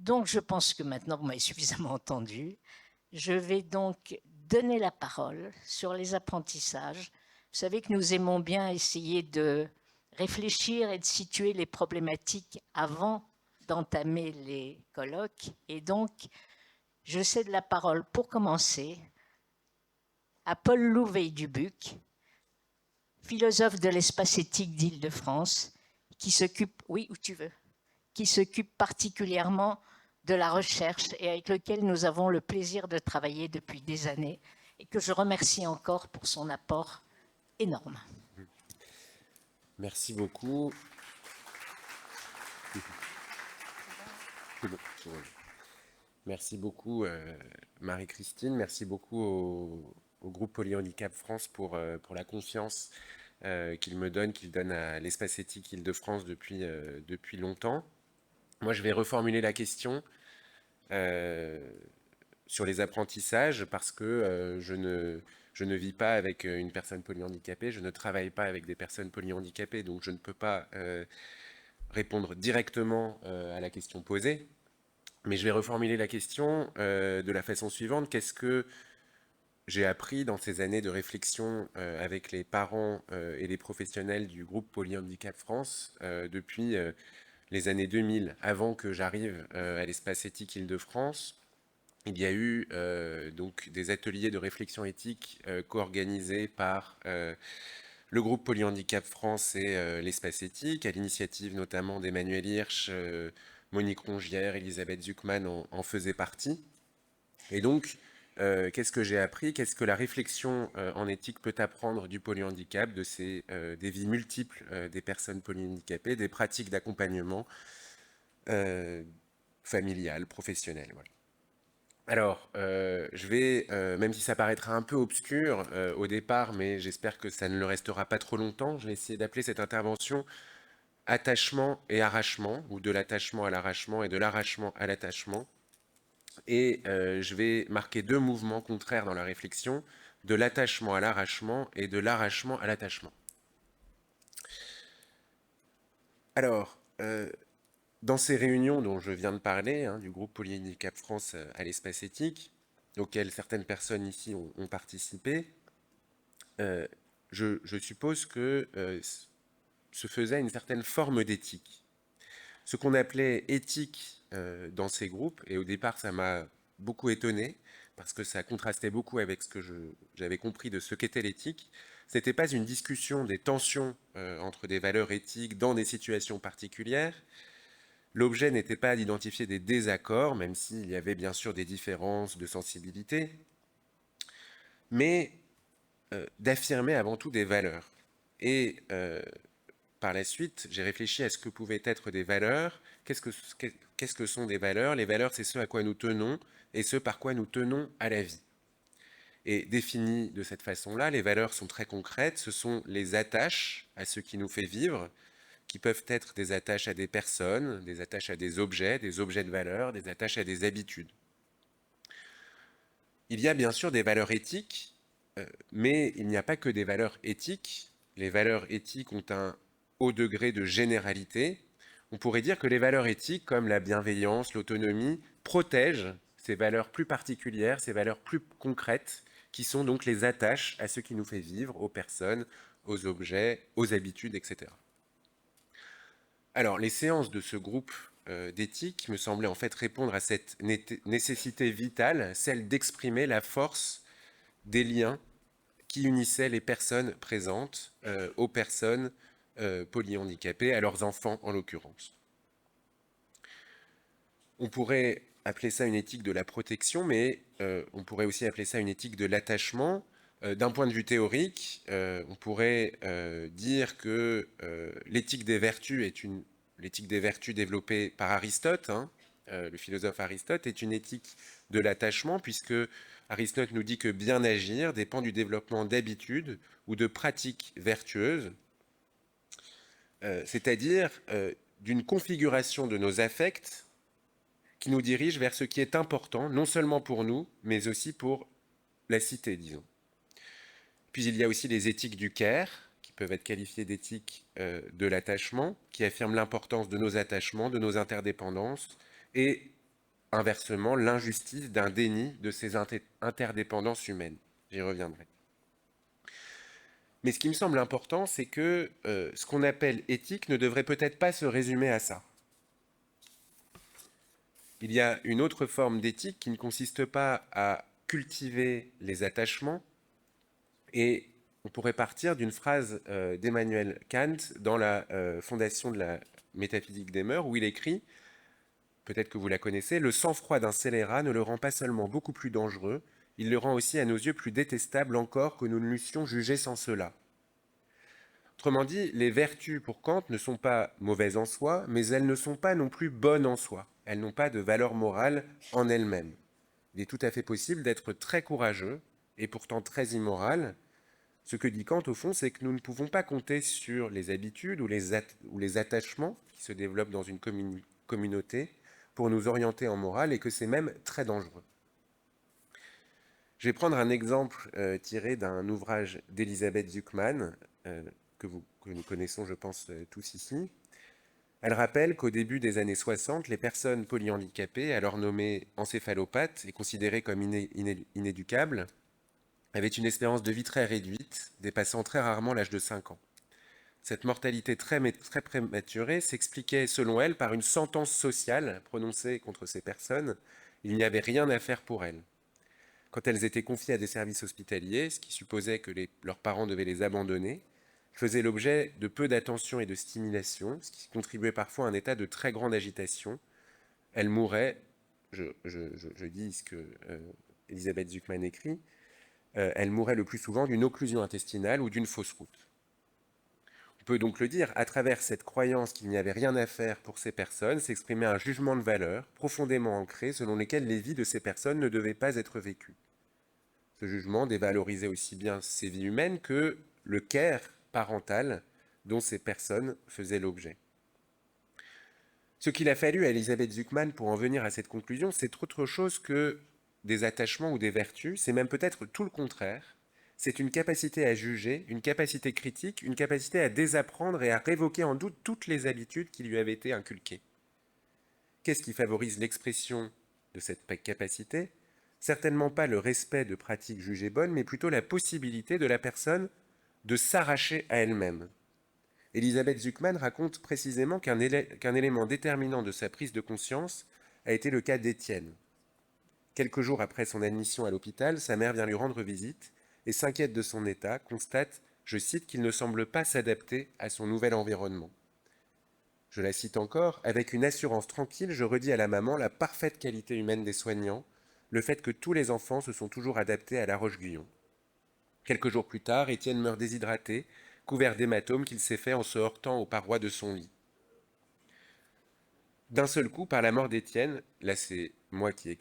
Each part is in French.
Donc, je pense que maintenant, vous m'avez suffisamment entendu. Je vais donc donner la parole sur les apprentissages. Vous savez que nous aimons bien essayer de réfléchir et de situer les problématiques avant d'entamer les colloques. Et donc, je cède la parole pour commencer à Paul Louveil-Dubuc, philosophe de l'espace éthique d'Île-de-France, qui s'occupe, oui, où tu veux, qui s'occupe particulièrement de la recherche et avec lequel nous avons le plaisir de travailler depuis des années et que je remercie encore pour son apport énorme. Merci beaucoup. Merci beaucoup, Marie-Christine. Merci beaucoup au groupe Polyhandicap France pour la confiance qu'il me donne, qu'il donne à l'espace éthique Île-de-France depuis longtemps. Moi, je vais reformuler la question sur les apprentissages parce que je ne vis pas avec une personne polyhandicapée, je ne travaille pas avec des personnes polyhandicapées, donc je ne peux pas répondre directement à la question posée. Mais je vais reformuler la question de la façon suivante. Qu'est-ce que j'ai appris dans ces années de réflexion avec les parents et les professionnels du groupe Polyhandicap France depuis les années 2000, avant que j'arrive à l'espace éthique Île-de-France? Il y a eu donc des ateliers de réflexion éthique co-organisés par le groupe Polyhandicap France et l'espace éthique, à l'initiative notamment d'Emmanuel Hirsch, Monique Rongière, Elisabeth Zuckman en faisaient partie. Et donc, qu'est-ce que j'ai appris? Qu'est-ce que la réflexion en éthique peut apprendre du polyhandicap, des vies multiples des personnes polyhandicapées, des pratiques d'accompagnement familial, professionnel, voilà. Alors, je vais, même si ça paraîtra un peu obscur au départ, mais j'espère que ça ne le restera pas trop longtemps, je vais essayer d'appeler cette intervention attachement et arrachement, ou de l'attachement à l'arrachement et de l'arrachement à l'attachement. Et je vais marquer deux mouvements contraires dans la réflexion, de l'attachement à l'arrachement et de l'arrachement à l'attachement. Alors, dans ces réunions dont je viens de parler, du groupe Polyhandicap France à l'espace éthique, auquel certaines personnes ici ont participé, je suppose que se faisait une certaine forme d'éthique. Ce qu'on appelait éthique dans ces groupes, et au départ ça m'a beaucoup étonné, parce que ça contrastait beaucoup avec ce que j'avais compris de ce qu'était l'éthique, ce n'était pas une discussion des tensions entre des valeurs éthiques dans des situations particulières. L'objet n'était pas d'identifier des désaccords, même s'il y avait bien sûr des différences de sensibilité, mais d'affirmer avant tout des valeurs. Et par la suite, j'ai réfléchi à ce que pouvaient être des valeurs. Qu'est-ce que sont des valeurs? Les valeurs, c'est ce à quoi nous tenons et ce par quoi nous tenons à la vie. Et définies de cette façon-là, les valeurs sont très concrètes. Ce sont les attaches à ce qui nous fait vivre, qui peuvent être des attaches à des personnes, des attaches à des objets de valeur, des attaches à des habitudes. Il y a bien sûr des valeurs éthiques, mais il n'y a pas que des valeurs éthiques. Les valeurs éthiques ont un haut degré de généralité. On pourrait dire que les valeurs éthiques, comme la bienveillance, l'autonomie, protègent ces valeurs plus particulières, ces valeurs plus concrètes, qui sont donc les attaches à ce qui nous fait vivre, aux personnes, aux objets, aux habitudes, etc. Alors, les séances de ce groupe d'éthique me semblaient en fait répondre à cette nécessité vitale, celle d'exprimer la force des liens qui unissaient les personnes présentes aux personnes polyhandicapées, à leurs enfants en l'occurrence. On pourrait appeler ça une éthique de la protection, mais on pourrait aussi appeler ça une éthique de l'attachement. D'un point de vue théorique, on pourrait dire que l'éthique des vertus l'éthique des vertus développée par Aristote, le philosophe Aristote, est une éthique de l'attachement, puisque Aristote nous dit que bien agir dépend du développement d'habitudes ou de pratiques vertueuses, c'est-à-dire d'une configuration de nos affects qui nous dirige vers ce qui est important, non seulement pour nous, mais aussi pour la cité, disons. Puis il y a aussi les éthiques du care, qui peuvent être qualifiées d'éthiques de l'attachement, qui affirment l'importance de nos attachements, de nos interdépendances, et inversement l'injustice d'un déni de ces interdépendances humaines. J'y reviendrai. Mais ce qui me semble important, c'est que ce qu'on appelle éthique ne devrait peut-être pas se résumer à ça. Il y a une autre forme d'éthique qui ne consiste pas à cultiver les attachements, et on pourrait partir d'une phrase d'Emmanuel Kant dans la fondation de la métaphysique des mœurs, où il écrit, peut-être que vous la connaissez, « Le sang-froid d'un scélérat ne le rend pas seulement beaucoup plus dangereux, il le rend aussi à nos yeux plus détestable encore que nous ne l'eussions jugé sans cela. » Autrement dit, les vertus pour Kant ne sont pas mauvaises en soi, mais elles ne sont pas non plus bonnes en soi. Elles n'ont pas de valeur morale en elles-mêmes. Il est tout à fait possible d'être très courageux et pourtant très immoral. Ce que dit Kant, au fond, c'est que nous ne pouvons pas compter sur les habitudes ou les attachements qui se développent dans une communauté pour nous orienter en morale, et que c'est même très dangereux. Je vais prendre un exemple tiré d'un ouvrage d'Elisabeth Zuckman, que nous connaissons, je pense, tous ici. Elle rappelle qu'au début des années 60, les personnes polyhandicapées, alors nommées encéphalopathes et considérées comme inéducables, avaient une espérance de vie très réduite, dépassant très rarement l'âge de 5 ans. Cette mortalité très prématurée s'expliquait, selon elle, par une sentence sociale prononcée contre ces personnes. Il n'y avait rien à faire pour elles. Quand elles étaient confiées à des services hospitaliers, ce qui supposait que leurs parents devaient les abandonner, faisaient l'objet de peu d'attention et de stimulation, ce qui contribuait parfois à un état de très grande agitation. Elles mouraient, je dis ce que Elisabeth Zuckman écrit, elles mouraient le plus souvent d'une occlusion intestinale ou d'une fausse route. On peut donc le dire, à travers cette croyance qu'il n'y avait rien à faire pour ces personnes, s'exprimait un jugement de valeur profondément ancré selon lequel les vies de ces personnes ne devaient pas être vécues. Ce jugement dévalorisait aussi bien ces vies humaines que le care parental dont ces personnes faisaient l'objet. Ce qu'il a fallu à Elisabeth Zuckman pour en venir à cette conclusion, c'est autre chose que des attachements ou des vertus, c'est même peut-être tout le contraire. C'est une capacité à juger, une capacité critique, une capacité à désapprendre et à révoquer en doute toutes les habitudes qui lui avaient été inculquées. Qu'est-ce qui favorise l'expression de cette capacité ? Certainement pas le respect de pratiques jugées bonnes, mais plutôt la possibilité de la personne de s'arracher à elle-même. Elisabeth Zuckman raconte précisément qu'un élément déterminant de sa prise de conscience a été le cas d'Étienne. Quelques jours après son admission à l'hôpital, sa mère vient lui rendre visite et s'inquiète de son état, constate, je cite, qu'il ne semble pas s'adapter à son nouvel environnement. Je la cite encore, avec une assurance tranquille, je redis à la maman la parfaite qualité humaine des soignants, le fait que tous les enfants se sont toujours adaptés à La Roche-Guyon. Quelques jours plus tard, Étienne meurt déshydraté, couvert d'hématomes qu'il s'est fait en se heurtant aux parois de son lit. D'un seul coup, par la mort d'Étienne, là c'est moi qui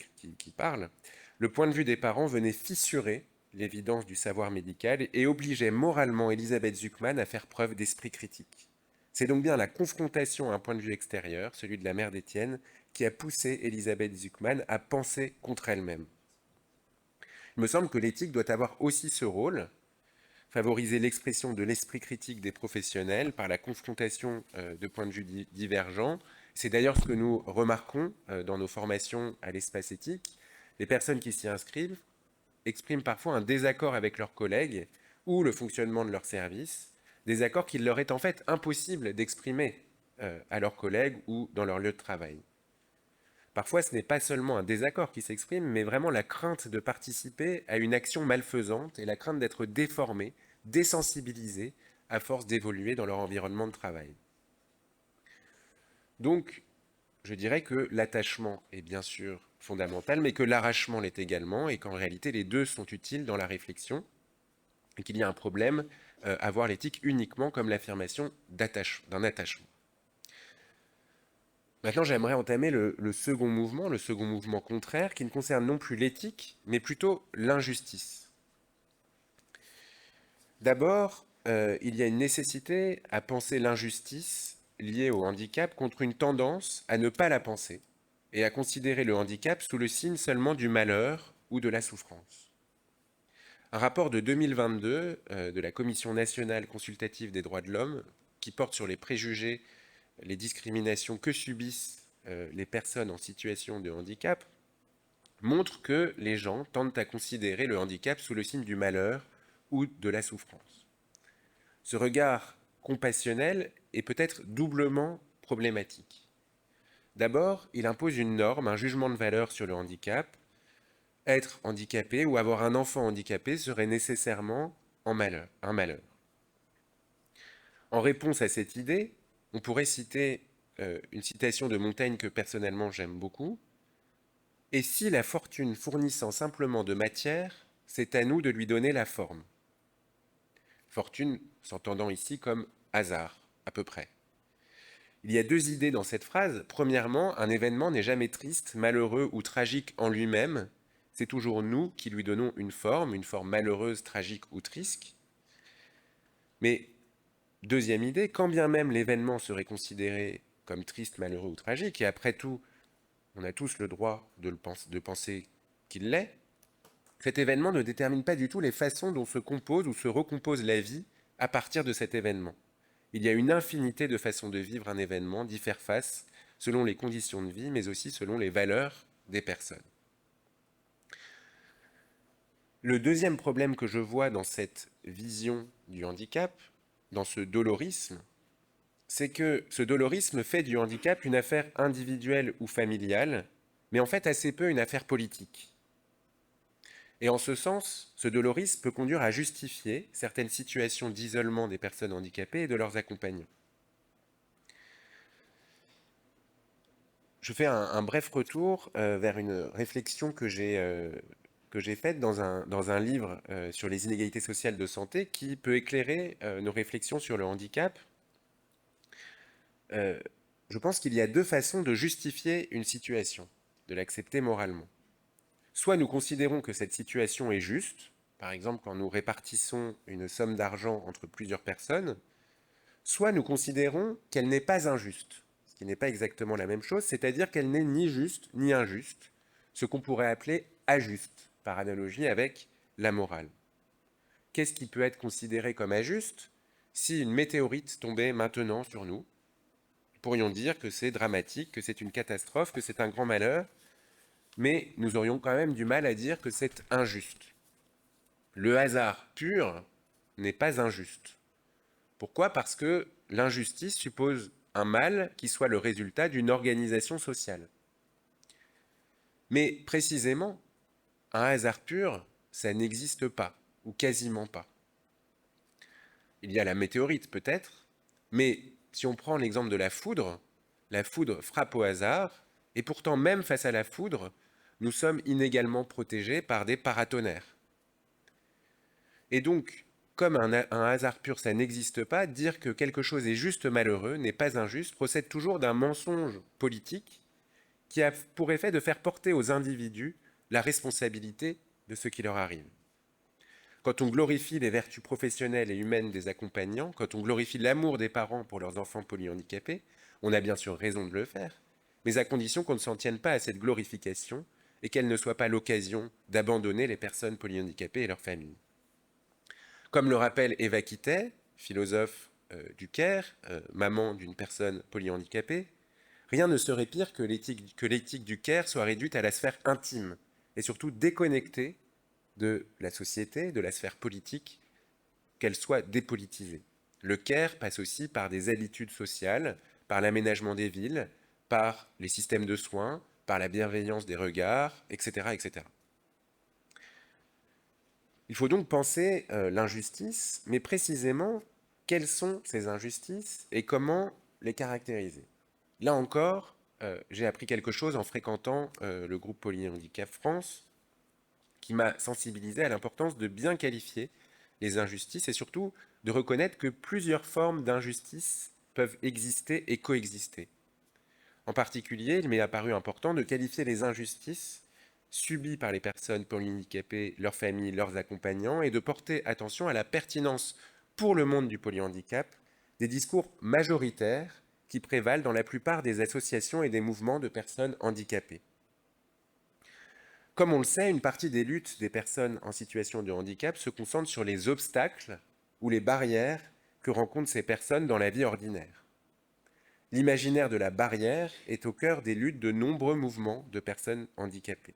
parle, le point de vue des parents venait fissurer l'évidence du savoir médical et obligeait moralement Elisabeth Zuckman à faire preuve d'esprit critique. C'est donc bien la confrontation à un point de vue extérieur, celui de la mère d'Étienne, qui a poussé Elisabeth Zuckman à penser contre elle-même. Il me semble que l'éthique doit avoir aussi ce rôle, favoriser l'expression de l'esprit critique des professionnels par la confrontation de points de vue divergents. C'est d'ailleurs ce que nous remarquons dans nos formations à l'espace éthique. Les personnes qui s'y inscrivent expriment parfois un désaccord avec leurs collègues ou le fonctionnement de leur service, désaccord qu'il leur est en fait impossible d'exprimer à leurs collègues ou dans leur lieu de travail. Parfois, ce n'est pas seulement un désaccord qui s'exprime, mais vraiment la crainte de participer à une action malfaisante et la crainte d'être déformé, désensibilisé, à force d'évoluer dans leur environnement de travail. Donc, je dirais que l'attachement est bien sûr fondamental, mais que l'arrachement l'est également, et qu'en réalité, les deux sont utiles dans la réflexion, et qu'il y a un problème à voir l'éthique uniquement comme l'affirmation d'un attachement. Maintenant, j'aimerais entamer le second mouvement contraire, qui ne concerne non plus l'éthique, mais plutôt l'injustice. D'abord, il y a une nécessité à penser l'injustice liée au handicap contre une tendance à ne pas la penser et à considérer le handicap sous le signe seulement du malheur ou de la souffrance. Un rapport de 2022 de la Commission nationale consultative des droits de l'homme, qui porte sur les préjugés, les discriminations que subissent les personnes en situation de handicap montre que les gens tendent à considérer le handicap sous le signe du malheur ou de la souffrance. Ce regard compassionnel est peut-être doublement problématique. D'abord, il impose une norme, un jugement de valeur sur le handicap. Être handicapé ou avoir un enfant handicapé serait nécessairement un malheur. En réponse à cette idée, on pourrait citer une citation de Montaigne que personnellement j'aime beaucoup. Et si la fortune fournissant simplement de matière, c'est à nous de lui donner la forme. Fortune s'entendant ici comme hasard, à peu près. Il y a deux idées dans cette phrase. Premièrement, un événement n'est jamais triste, malheureux ou tragique en lui-même. C'est toujours nous qui lui donnons une forme malheureuse, tragique ou triste. Mais deuxième idée, quand bien même l'événement serait considéré comme triste, malheureux ou tragique, et après tout, on a tous le droit de penser qu'il l'est, cet événement ne détermine pas du tout les façons dont se compose ou se recompose la vie à partir de cet événement. Il y a une infinité de façons de vivre un événement, d'y faire face, selon les conditions de vie, mais aussi selon les valeurs des personnes. Le deuxième problème que je vois dans cette vision du handicap, dans ce dolorisme, c'est que ce dolorisme fait du handicap une affaire individuelle ou familiale, mais en fait assez peu une affaire politique. Et en ce sens, ce dolorisme peut conduire à justifier certaines situations d'isolement des personnes handicapées et de leurs accompagnants. Je fais un bref retour vers une réflexion que j'ai faite dans un livre sur les inégalités sociales de santé qui peut éclairer nos réflexions sur le handicap. Je pense qu'il y a deux façons de justifier une situation, de l'accepter moralement. Soit nous considérons que cette situation est juste, par exemple quand nous répartissons une somme d'argent entre plusieurs personnes, soit nous considérons qu'elle n'est pas injuste, ce qui n'est pas exactement la même chose, c'est-à-dire qu'elle n'est ni juste ni injuste, ce qu'on pourrait appeler ajuste, par analogie avec la morale. Qu'est-ce qui peut être considéré comme ajuste si une météorite tombait maintenant sur nous? Nous pourrions dire que c'est dramatique, que c'est une catastrophe, que c'est un grand malheur, mais nous aurions quand même du mal à dire que c'est injuste. Le hasard pur n'est pas injuste. Pourquoi? Parce que l'injustice suppose un mal qui soit le résultat d'une organisation sociale. Mais précisément, un hasard pur, ça n'existe pas, ou quasiment pas. Il y a la météorite peut-être, mais si on prend l'exemple de la foudre frappe au hasard, et pourtant même face à la foudre, nous sommes inégalement protégés par des paratonnerres. Et donc, comme un hasard pur, ça n'existe pas, dire que quelque chose est juste malheureux, n'est pas injuste, procède toujours d'un mensonge politique qui a pour effet de faire porter aux individus la responsabilité de ce qui leur arrive. Quand on glorifie les vertus professionnelles et humaines des accompagnants, quand on glorifie l'amour des parents pour leurs enfants polyhandicapés, on a bien sûr raison de le faire, mais à condition qu'on ne s'en tienne pas à cette glorification et qu'elle ne soit pas l'occasion d'abandonner les personnes polyhandicapées et leurs familles. Comme le rappelle Eva Kittet, philosophe du Caire, maman d'une personne polyhandicapée, rien ne serait pire que l'éthique du Caire soit réduite à la sphère intime et surtout déconnectée de la société, de la sphère politique, qu'elle soit dépolitisée. Le Caire passe aussi par des habitudes sociales, par l'aménagement des villes, par les systèmes de soins, par la bienveillance des regards, etc. etc. Il faut donc penser l'injustice, mais précisément, quelles sont ces injustices et comment les caractériser? Là encore, j'ai appris quelque chose en fréquentant le groupe Polyhandicap France, qui m'a sensibilisé à l'importance de bien qualifier les injustices et surtout de reconnaître que plusieurs formes d'injustice peuvent exister et coexister. En particulier, il m'est apparu important de qualifier les injustices subies par les personnes polyhandicapées, leurs familles, leurs accompagnants, et de porter attention à la pertinence pour le monde du polyhandicap des discours majoritaires qui prévalent dans la plupart des associations et des mouvements de personnes handicapées. Comme on le sait, une partie des luttes des personnes en situation de handicap se concentre sur les obstacles ou les barrières que rencontrent ces personnes dans la vie ordinaire. l'imaginaire de la barrière est au cœur des luttes de nombreux mouvements de personnes handicapées.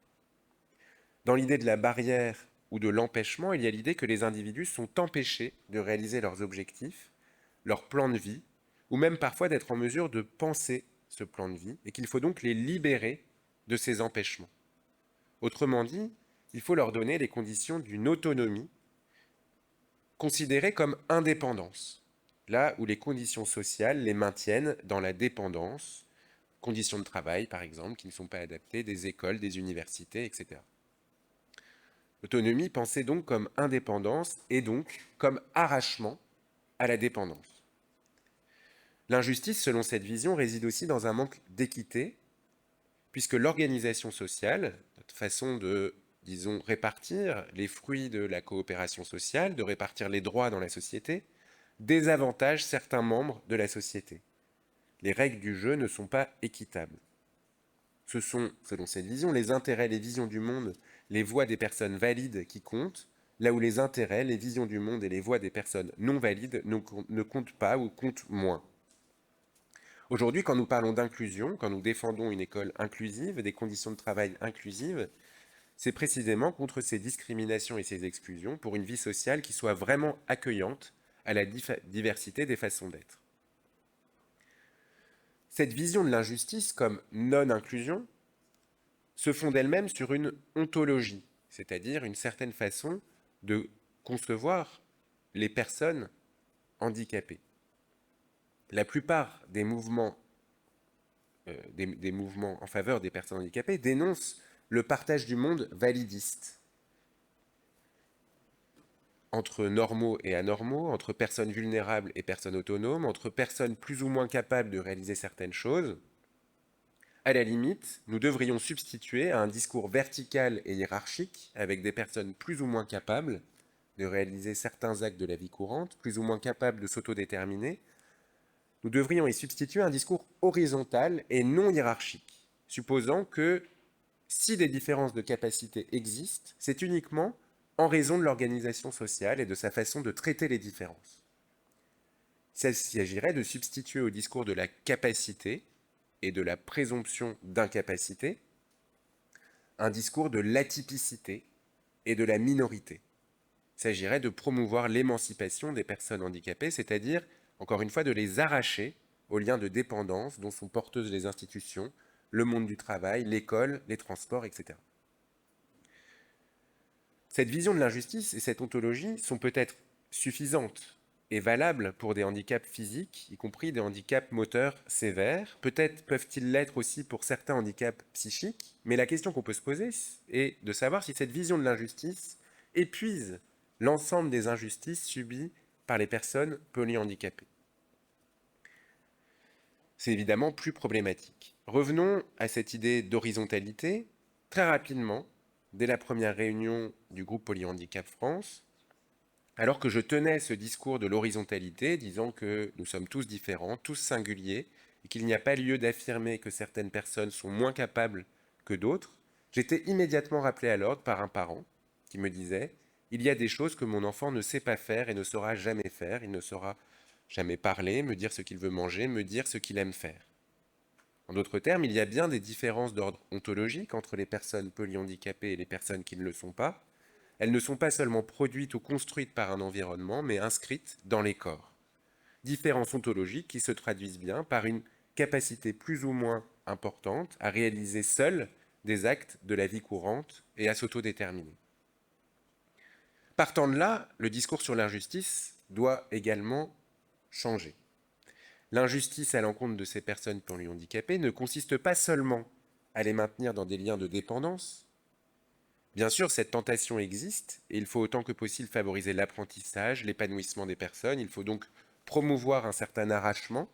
Dans l'idée de la barrière ou de l'empêchement, il y a l'idée que les individus sont empêchés de réaliser leurs objectifs, leur plan de vie, ou même parfois d'être en mesure de penser ce plan de vie, et qu'il faut donc les libérer de ces empêchements. Autrement dit, il faut leur donner les conditions d'une autonomie considérée comme indépendance, là où les conditions sociales les maintiennent dans la dépendance, conditions de travail par exemple, qui ne sont pas adaptées, des écoles, des universités, etc. Autonomie pensée donc comme indépendance et donc comme arrachement à la dépendance. L'injustice, selon cette vision, réside aussi dans un manque d'équité, puisque l'organisation sociale, notre façon de, disons, répartir les fruits de la coopération sociale, de répartir les droits dans la société, désavantage certains membres de la société. Les règles du jeu ne sont pas équitables. Ce sont, selon cette vision, les intérêts, les visions du monde, les voix des personnes valides qui comptent, là où les intérêts, les visions du monde et les voix des personnes non valides ne comptent pas ou comptent moins. Aujourd'hui, quand nous parlons d'inclusion, quand nous défendons une école inclusive, des conditions de travail inclusives, c'est précisément contre ces discriminations et ces exclusions pour une vie sociale qui soit vraiment accueillante à la diversité des façons d'être. Cette vision de l'injustice comme non-inclusion se fonde elle-même sur une ontologie, c'est-à-dire une certaine façon de concevoir les personnes handicapées. La plupart des mouvements en faveur des personnes handicapées dénoncent le partage du monde validiste entre normaux et anormaux, entre personnes vulnérables et personnes autonomes, entre personnes plus ou moins capables de réaliser certaines choses. À la limite, nous devrions substituer à un discours vertical et hiérarchique avec des personnes plus ou moins capables de réaliser certains actes de la vie courante, plus ou moins capables de s'autodéterminer. Nous devrions y substituer un discours horizontal et non hiérarchique, supposant que si des différences de capacité existent, c'est uniquement en raison de l'organisation sociale et de sa façon de traiter les différences. Il s'agirait de substituer au discours de la capacité et de la présomption d'incapacité un discours de l'atypicité et de la minorité. Il s'agirait de promouvoir l'émancipation des personnes handicapées, c'est-à-dire, encore une fois, de les arracher aux liens de dépendance dont sont porteuses les institutions, le monde du travail, l'école, les transports, etc. Cette vision de l'injustice et cette ontologie sont peut-être suffisantes et valables pour des handicaps physiques, y compris des handicaps moteurs sévères. Peut-être peuvent-ils l'être aussi pour certains handicaps psychiques, mais la question qu'on peut se poser est de savoir si cette vision de l'injustice épuise l'ensemble des injustices subies par les personnes polyhandicapées. C'est évidemment plus problématique. Revenons à cette idée d'horizontalité. Très rapidement, dès la première réunion du groupe Polyhandicap France, alors que je tenais ce discours de l'horizontalité, disant que nous sommes tous différents, tous singuliers, et qu'il n'y a pas lieu d'affirmer que certaines personnes sont moins capables que d'autres, j'étais immédiatement rappelé à l'ordre par un parent qui me disait « Il y a des choses que mon enfant ne sait pas faire et ne saura jamais faire, il ne saura jamais parler, me dire ce qu'il veut manger, me dire ce qu'il aime faire. » En d'autres termes, il y a bien des différences d'ordre ontologique entre les personnes polyhandicapées et les personnes qui ne le sont pas. Elles ne sont pas seulement produites ou construites par un environnement, mais inscrites dans les corps. Différences ontologiques qui se traduisent bien par une capacité plus ou moins importante à réaliser seules des actes de la vie courante et à s'autodéterminer. Partant de là, le discours sur l'injustice doit également changer. L'injustice à l'encontre de ces personnes polyhandicapées ne consiste pas seulement à les maintenir dans des liens de dépendance. Bien sûr, cette tentation existe et il faut autant que possible favoriser l'apprentissage, l'épanouissement des personnes. Il faut donc promouvoir un certain arrachement.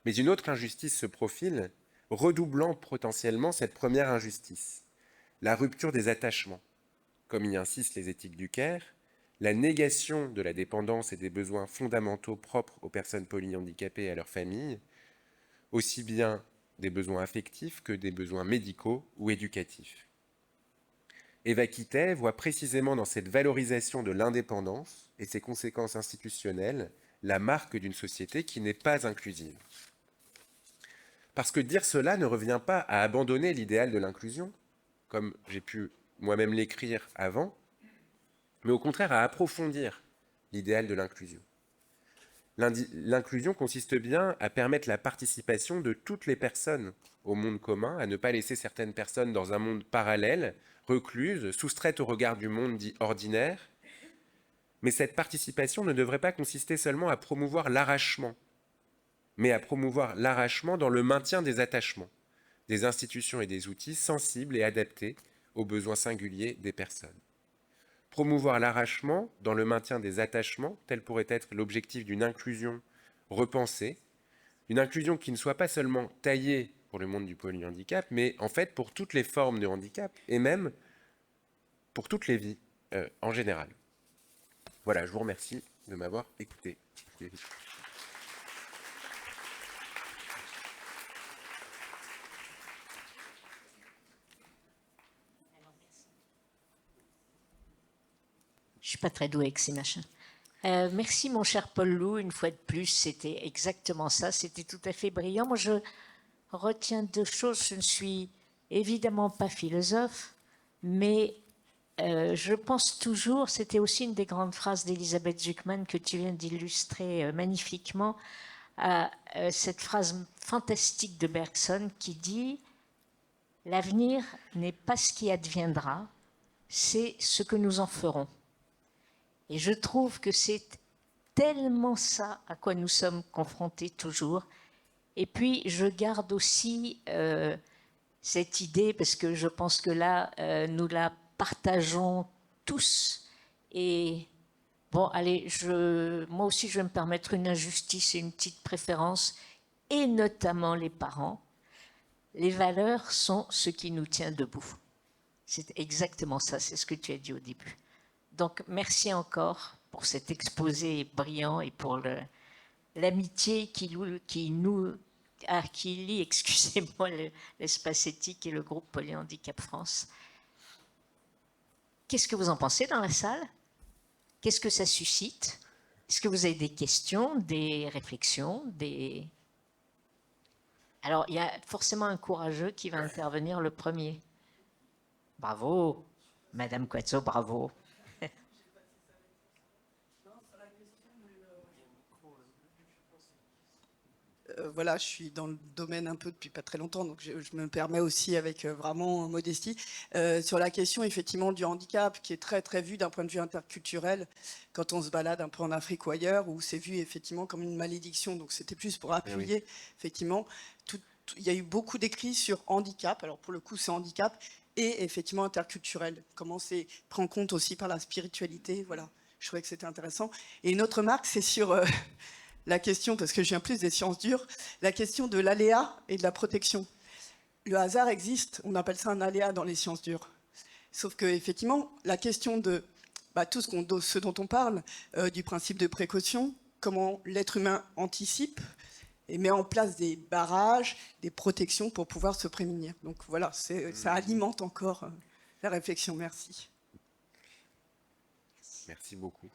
Mais une autre injustice se profile, redoublant potentiellement cette première injustice, la rupture des attachements. Comme y insistent les éthiques du Caire, la négation de la dépendance et des besoins fondamentaux propres aux personnes polyhandicapées et à leurs familles, aussi bien des besoins affectifs que des besoins médicaux ou éducatifs. Eva Kittet voit précisément dans cette valorisation de l'indépendance et ses conséquences institutionnelles la marque d'une société qui n'est pas inclusive. Parce que dire cela ne revient pas à abandonner l'idéal de l'inclusion, comme j'ai pu moi-même l'écrire avant, mais au contraire à approfondir l'idéal de l'inclusion. L'inclusion consiste bien à permettre la participation de toutes les personnes au monde commun, à ne pas laisser certaines personnes dans un monde parallèle, recluses, soustraites au regard du monde dit ordinaire. Mais cette participation ne devrait pas consister seulement à promouvoir l'arrachement, mais à promouvoir l'arrachement dans le maintien des attachements, des institutions et des outils sensibles et adaptés aux besoins singuliers des personnes. Promouvoir l'arrachement dans le maintien des attachements, tel pourrait être l'objectif d'une inclusion repensée, une inclusion qui ne soit pas seulement taillée pour le monde du polyhandicap, mais en fait pour toutes les formes de handicap et même pour toutes les vies en général. Voilà, je vous remercie de m'avoir écouté. Je suis pas très douée avec ces machins. Merci mon cher Paul Loup, une fois de plus, c'était exactement ça, c'était tout à fait brillant. Moi je retiens deux choses, je ne suis évidemment pas philosophe, mais je pense toujours, c'était aussi une des grandes phrases d'Elisabeth Zuckman que tu viens d'illustrer magnifiquement, à cette phrase fantastique de Bergson qui dit « L'avenir n'est pas ce qui adviendra, c'est ce que nous en ferons ». Et je trouve que c'est tellement ça à quoi nous sommes confrontés toujours. Et puis, je garde aussi cette idée, parce que je pense que là, nous la partageons tous. Et bon, allez, moi aussi, je vais me permettre une injustice et une petite préférence, et notamment les parents. Les valeurs sont ce qui nous tient debout. C'est exactement ça, c'est ce que tu as dit au début. Donc, merci encore pour cet exposé brillant et pour l'amitié qui lie, excusez-moi, l'espace éthique et le groupe Polyhandicap France. Qu'est-ce que vous en pensez dans la salle? Qu'est-ce que ça suscite? Est-ce que vous avez des questions, des réflexions, Alors, il y a forcément un courageux qui va intervenir le premier. Bravo, Madame Quazzo, bravo. Voilà, je suis dans le domaine un peu depuis pas très longtemps, donc je me permets aussi avec vraiment modestie. Sur la question effectivement du handicap, qui est très très vu d'un point de vue interculturel, quand on se balade un peu en Afrique ou ailleurs, où c'est vu effectivement comme une malédiction, donc c'était plus pour appuyer, effectivement, il y a eu beaucoup d'écrits sur handicap, alors pour le coup c'est handicap, et effectivement interculturel, comment c'est pris en compte aussi par la spiritualité, voilà, je trouvais que c'était intéressant. Et une autre remarque, c'est sur... la question, parce que je viens plus des sciences dures, la question de l'aléa et de la protection. Le hasard existe, on appelle ça un aléa dans les sciences dures. Sauf que effectivement, la question de tout ce dont on parle, du principe de précaution, comment l'être humain anticipe et met en place des barrages, des protections pour pouvoir se prémunir. Donc voilà, ça alimente encore la réflexion. Merci. Merci beaucoup.